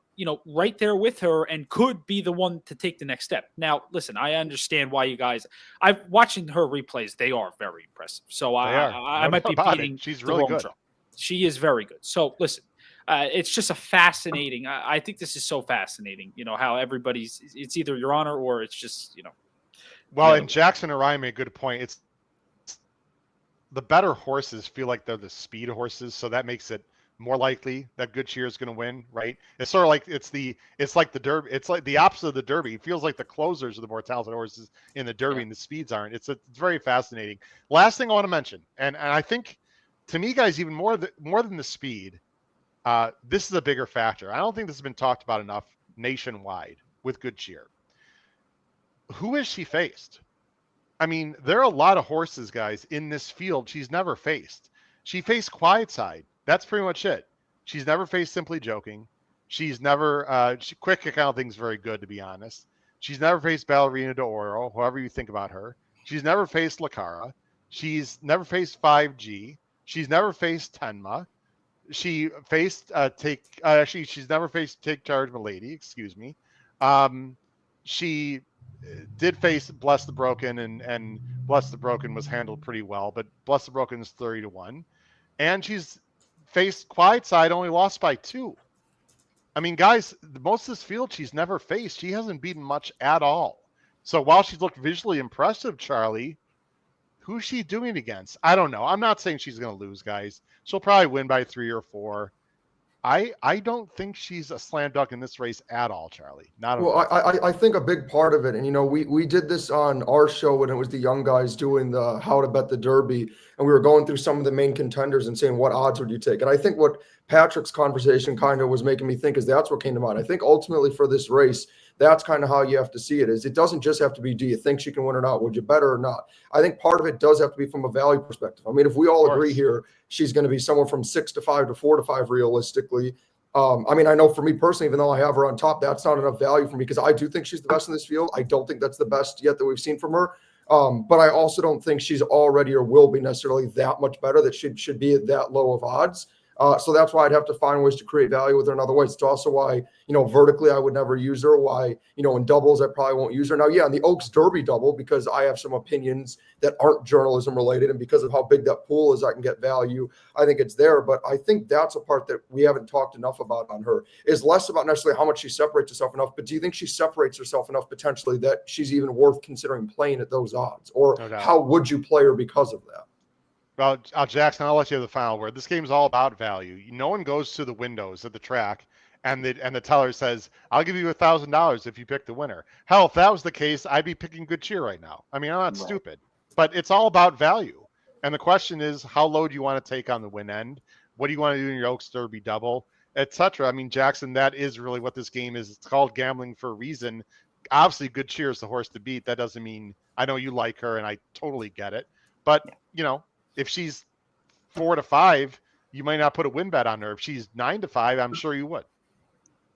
right there with her and could be the one to take the next step. Now, listen, I understand why you guys, I'm watching her replays. They are very impressive. So I might be beating. She's really good. Drum. She is very good. So listen, it's just a fascinating. I think this is so fascinating. How everybody's. It's either your honor or it's just. Well, and Jackson and Ryan made a good point. the better horses feel like they're the speed horses, so that makes it more likely that Good Cheer is going to win, right? It's sort of like it's like the Derby. It's like the opposite of the Derby. It feels like the closers are the more talented horses in the Derby, and the speeds aren't. It's very fascinating. Last thing I want to mention, and I think to me, guys, even more than the speed, this is a bigger factor. I don't think this has been talked about enough nationwide with Good Cheer. Who has she faced? I mean, there are a lot of horses, guys, in this field she's never faced. She faced Quiet Side. That's pretty much it. She's never faced Simply Joking. She's never Quick Kick, I don't think is very good, to be honest. She's never faced Ballerina de Oro, however you think about her. She's never faced Lacara. She's never faced 5G. She's never faced Tenma. She faced she's never faced Take Charge Milady, excuse me. She did face Bless the Broken, and Bless the Broken was handled pretty well, but Bless the Broken is 30-1. And she's faced Quiet Side, only lost by 2. I mean, guys, most of this field she's never faced. She hasn't beaten much at all. So while she's looked visually impressive, Charlie, who's she doing against? I don't know. I'm not saying she's going to lose, guys. She'll probably win by 3 or 4. I don't think she's a slam dunk in this race at all, Charlie. Not at all. Well, I think a big part of it, and we did this on our show when it was the young guys doing the How to Bet the Derby, and we were going through some of the main contenders and saying what odds would you take. And I think what Patrick's conversation kind of was making me think is that's what came to mind. I think ultimately for this race, that's kind of how you have to see it. Is it doesn't just have to be, do you think she can win or not? Would you bet her or not? I think part of it does have to be from a value perspective. I mean, if we all agree here, she's going to be somewhere from 6 to 5 to 4 to 5 realistically. I mean, I know for me personally, even though I have her on top, that's not enough value for me because I do think she's the best in this field. I don't think that's the best yet that we've seen from her. But I also don't think she's already or will be necessarily that much better that she should be at that low of odds. So that's why I'd have to find ways to create value with her in other ways. It's also why, vertically I would never use her. Why, in doubles I probably won't use her. Now, in the Oaks Derby double, because I have some opinions that aren't journalism related and because of how big that pool is, I can get value. I think it's there. But I think that's a part that we haven't talked enough about on her is less about necessarily how much she separates herself enough. But do you think she separates herself enough potentially that she's even worth considering playing at those odds? Or how would you play her because of that? Well, Jackson, I'll let you have the final word. This game's all about value. No one goes to the windows at the track and the teller says, I'll give you $1,000 if you pick the winner. Hell, if that was the case, I'd be picking Good Cheer right now. I mean, I'm not stupid, but it's all about value. And the question is, how low do you want to take on the win end? What do you want to do in your Oaks Derby double, etc.? I mean, Jackson, that is really what this game is. It's called gambling for a reason. Obviously, Good Cheer is the horse to beat. That doesn't mean I know you like her, and I totally get it. But, if she's 4 to 5, you might not put a win bet on her. If she's 9 to 5, I'm sure you would.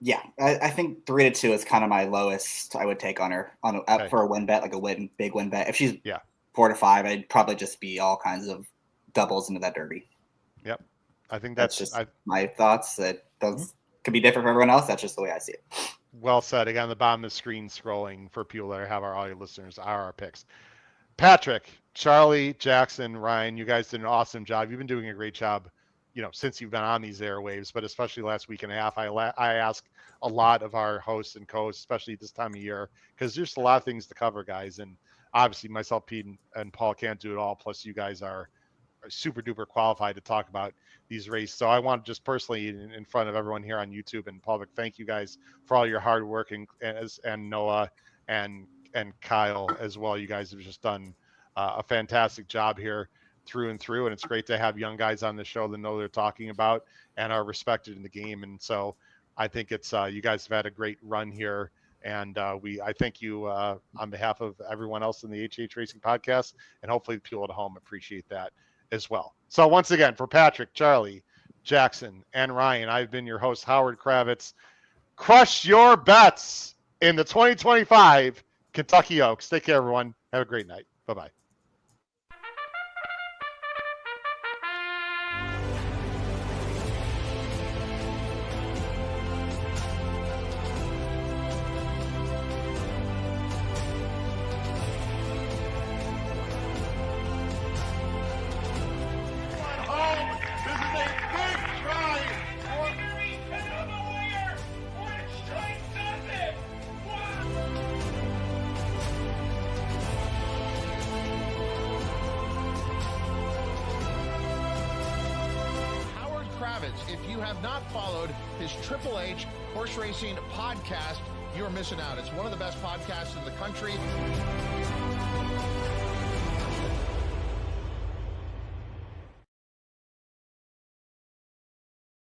Yeah, I think 3 to 2 is kind of my lowest I would take on her for a win bet, like a big win bet. If she's 4 to 5, I'd probably just be all kinds of doubles into that Derby. Yep, I think that's just my thoughts. That those could be different for everyone else. That's just the way I see it. Well said. Again, on the bottom of the screen, scrolling for people that have our audio listeners are our picks. Patrick, Charlie, Jackson, Ryan, you guys did an awesome job. You've been doing a great job, since you've been on these airwaves, but especially last week and a half. I ask a lot of our hosts and co-hosts, especially this time of year, because there's a lot of things to cover, guys. And obviously myself, Pete, and Paul can't do it all. Plus you guys are super duper qualified to talk about these races. So I want to just personally in front of everyone here on YouTube and public, thank you guys for all your hard work and Noah and Kyle as well. You guys have just done a fantastic job here through and through, and it's great to have young guys on the show that know what they're talking about and are respected in the game. And so I think it's you guys have had a great run here, and I thank you on behalf of everyone else in the HH Racing podcast, and hopefully the people at home appreciate that as well. So once again, for Patrick, Charlie, Jackson, and Ryan, I've been your host, Howard Kravitz. Crush your bets in the 2025 Kentucky Oaks. Take care, everyone. Have a great night. Bye-bye. methods. If you have not followed his Triple H horse racing podcast, you're missing out. It's one of the best podcasts in the country.